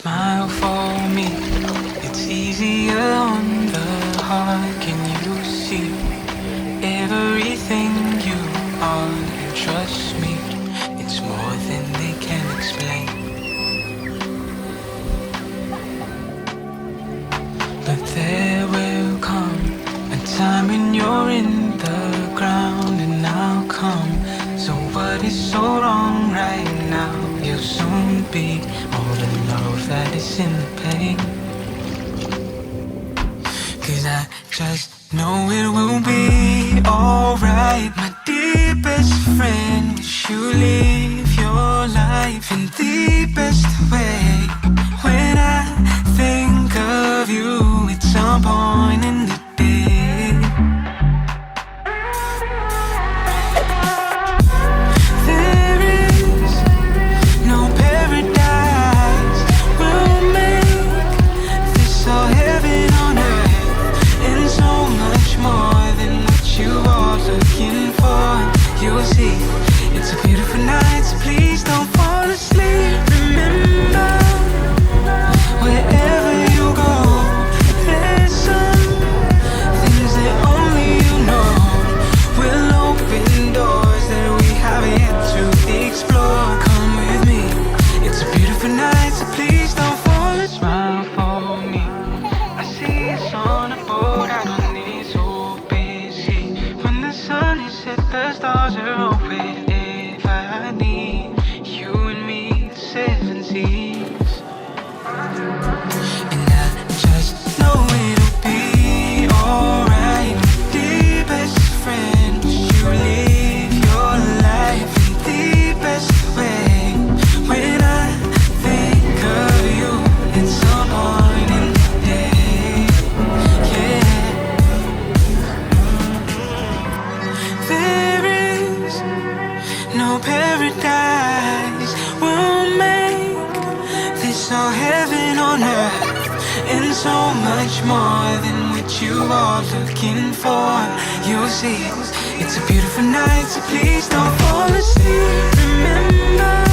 Smile for me, it's easier on the heart. Can you see everything you are? And trust me, it's more than they can explain. But there will come a time when you're in the ground and I'll come. So what is so wrong right now? You'll soon be all the love that is in the pain. 'Cause I just know it will be alright. My dear best friend, wish you live your life in the best way. When I think of you, it's some point in the day. There is no paradise. We'll make this all heaven on earth, and so much more than what you are looking for. You'll see, it's a beautiful night, so please don't fall asleep. Remember, wherever you go, there's some things that only you know will open doors that we have yet to explore. Come with me, it's a beautiful night, so please don't fall asleep. Smile for me, I see us on a boat out on this open sea. When the sun is set, the stars are open. If I need you and me, the seven seas. And I just know it'll be alright. Dear best friend, wish you live your life in the best way. When I think of you, it's some point in the day. Yeah. There is no paradise. We'll make this all heaven on earth, and so much more than what you are looking for. You'll see, it's a beautiful night, so please don't fall asleep. Remember,